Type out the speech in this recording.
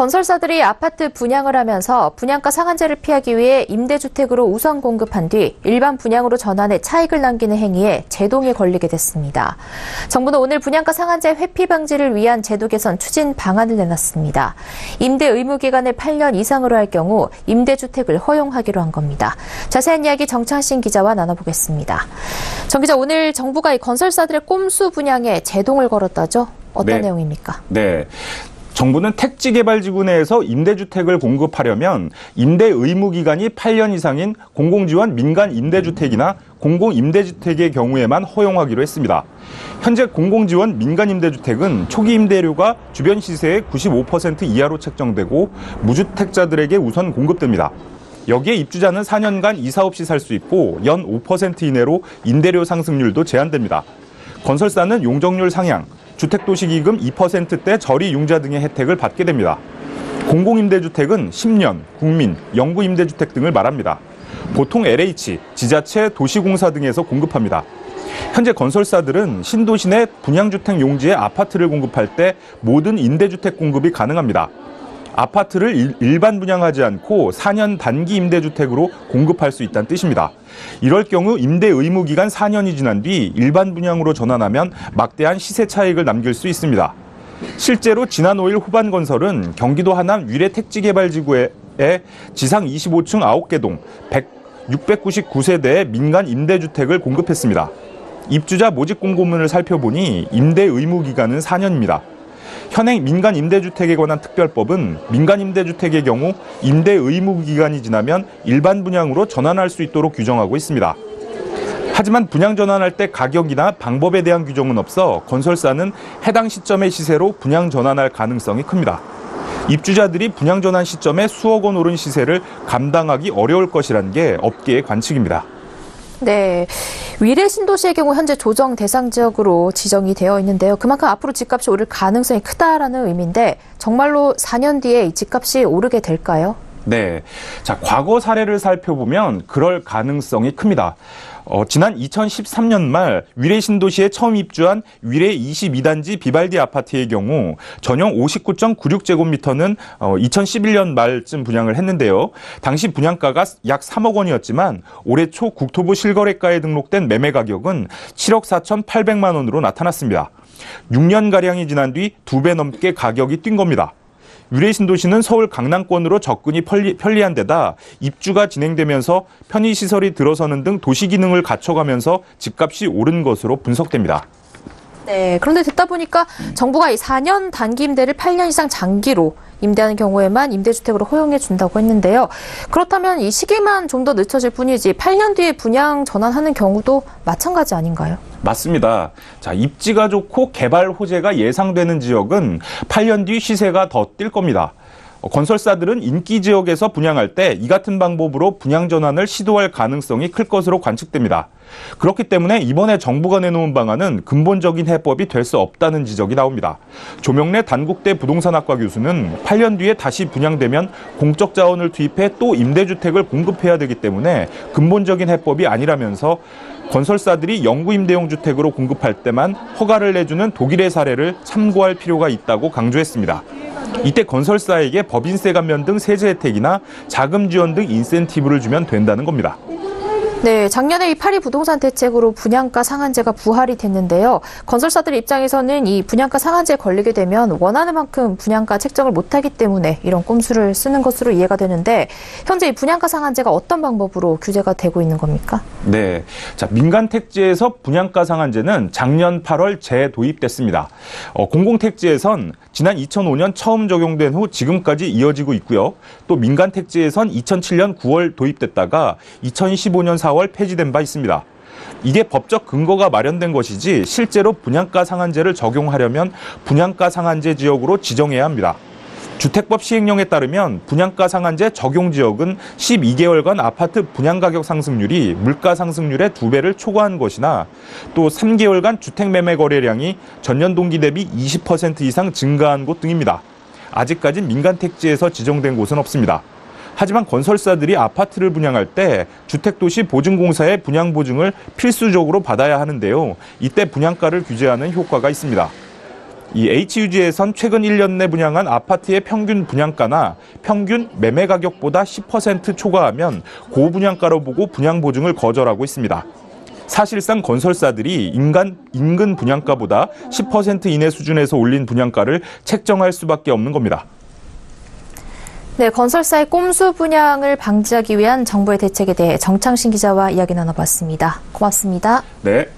건설사들이 아파트 분양을 하면서 분양가 상한제를 피하기 위해 임대주택으로 우선 공급한 뒤 일반 분양으로 전환해 차익을 남기는 행위에 제동이 걸리게 됐습니다. 정부는 오늘 분양가 상한제 회피 방지를 위한 제도 개선 추진 방안을 내놨습니다. 임대 의무 기간을 8년 이상으로 할 경우 임대주택을 허용하기로 한 겁니다. 자세한 이야기 정창신 기자와 나눠보겠습니다. 정 기자, 오늘 정부가 이 건설사들의 꼼수 분양에 제동을 걸었다죠? 어떤 내용입니까? 네. 정부는 택지개발지구 내에서 임대주택을 공급하려면 임대 의무 기간이 8년 이상인 공공지원 민간 임대주택이나 공공임대주택의 경우에만 허용하기로 했습니다. 현재 공공지원 민간 임대주택은 초기 임대료가 주변 시세의 95% 이하로 책정되고 무주택자들에게 우선 공급됩니다. 여기에 입주자는 4년간 이사 없이 살 수 있고 연 5% 이내로 임대료 상승률도 제한됩니다. 건설사는 용적률 상향, 주택도시기금 2%대 저리융자 등의 혜택을 받게 됩니다. 공공임대주택은 10년, 국민, 영구임대주택 등을 말합니다. 보통 LH, 지자체, 도시공사 등에서 공급합니다. 현재 건설사들은 신도시 내 분양주택 용지에 아파트를 공급할 때 모든 임대주택 공급이 가능합니다. 아파트를 일반 분양하지 않고 4년 단기 임대주택으로 공급할 수 있다는 뜻입니다. 이럴 경우 임대 의무 기간 4년이 지난 뒤 일반 분양으로 전환하면 막대한 시세 차익을 남길 수 있습니다. 실제로 지난 5일 후반건설은 경기도 하남 위례 택지개발지구에 지상 25층 9개 동 699세대의 민간 임대주택을 공급했습니다. 입주자 모집 공고문을 살펴보니 임대 의무 기간은 4년입니다. 현행 민간 임대주택에 관한 특별법은 민간 임대주택의 경우 임대 의무 기간이 지나면 일반 분양으로 전환할 수 있도록 규정하고 있습니다. 하지만 분양 전환할 때 가격이나 방법에 대한 규정은 없어 건설사는 해당 시점의 시세로 분양 전환할 가능성이 큽니다. 입주자들이 분양 전환 시점에 수억 원 오른 시세를 감당하기 어려울 것이라는 게 업계의 관측입니다. 네, 위례 신도시의 경우 현재 조정 대상 지역으로 지정이 되어 있는데요. 그만큼 앞으로 집값이 오를 가능성이 크다라는 의미인데 정말로 4년 뒤에 이 집값이 오르게 될까요? 네, 자, 과거 사례를 살펴보면 그럴 가능성이 큽니다. 지난 2013년 말 위례 신도시에 처음 입주한 위례 22단지 비발디 아파트의 경우 전용 59.96제곱미터는 2011년 말쯤 분양을 했는데요. 당시 분양가가 약 3억 원이었지만 올해 초 국토부 실거래가에 등록된 매매 가격은 7억 4,800만 원으로 나타났습니다. 6년가량이 지난 뒤 2배 넘게 가격이 뛴 겁니다. 위례 신도시는 서울 강남권으로 접근이 편리한 데다 입주가 진행되면서 편의시설이 들어서는 등 도시 기능을 갖춰가면서 집값이 오른 것으로 분석됩니다. 네, 그런데 듣다 보니까 정부가 이 4년 단기 임대를 8년 이상 장기로 임대하는 경우에만 임대주택으로 허용해 준다고 했는데요. 그렇다면 이 시기만 좀 더 늦춰질 뿐이지 8년 뒤에 분양 전환하는 경우도 마찬가지 아닌가요? 맞습니다. 자, 입지가 좋고 개발 호재가 예상되는 지역은 8년 뒤 시세가 더 뛸 겁니다. 건설사들은 인기 지역에서 분양할 때 이 같은 방법으로 분양 전환을 시도할 가능성이 클 것으로 관측됩니다. 그렇기 때문에 이번에 정부가 내놓은 방안은 근본적인 해법이 될 수 없다는 지적이 나옵니다. 조명래 단국대 부동산학과 교수는 8년 뒤에 다시 분양되면 공적 자원을 투입해 또 임대주택을 공급해야 되기 때문에 근본적인 해법이 아니라면서 건설사들이 영구 임대용 주택으로 공급할 때만 허가를 내주는 독일의 사례를 참고할 필요가 있다고 강조했습니다. 이때 건설사에게 법인세 감면 등 세제 혜택이나 자금 지원 등 인센티브를 주면 된다는 겁니다. 네, 작년에 이 파리 부동산 대책으로 분양가 상한제가 부활이 됐는데요. 건설사들 입장에서는 이 분양가 상한제에 걸리게 되면 원하는 만큼 분양가 책정을 못하기 때문에 이런 꼼수를 쓰는 것으로 이해가 되는데 현재 이 분양가 상한제가 어떤 방법으로 규제가 되고 있는 겁니까? 네, 자, 민간 택지에서 분양가 상한제는 작년 8월 재도입됐습니다. 공공택지에선 지난 2005년 처음 적용된 후 지금까지 이어지고 있고요. 또 민간 택지에선 2007년 9월 도입됐다가 2015년 4월 폐지된 바 있습니다. 이게 법적 근거가 마련된 것이지 실제로 분양가 상한제를 적용하려면 분양가 상한제 지역으로 지정해야 합니다. 주택법 시행령에 따르면 분양가 상한제 적용 지역은 12개월간 아파트 분양가격 상승률이 물가 상승률의 2배를 초과한 것이나 또 3개월간 주택 매매 거래량이 전년 동기 대비 20% 이상 증가한 곳 등입니다. 아직까지 민간 택지에서 지정된 곳은 없습니다. 하지만 건설사들이 아파트를 분양할 때 주택도시 보증공사의 분양 보증을 필수적으로 받아야 하는데요. 이때 분양가를 규제하는 효과가 있습니다. 이 HUG에선 최근 1년 내 분양한 아파트의 평균 분양가나 평균 매매 가격보다 10% 초과하면 고분양가로 보고 분양 보증을 거절하고 있습니다. 사실상 건설사들이 인근 분양가보다 10% 이내 수준에서 올린 분양가를 책정할 수밖에 없는 겁니다. 네, 건설사의 꼼수 분양을 방지하기 위한 정부의 대책에 대해 정창신 기자와 이야기 나눠봤습니다. 고맙습니다. 네.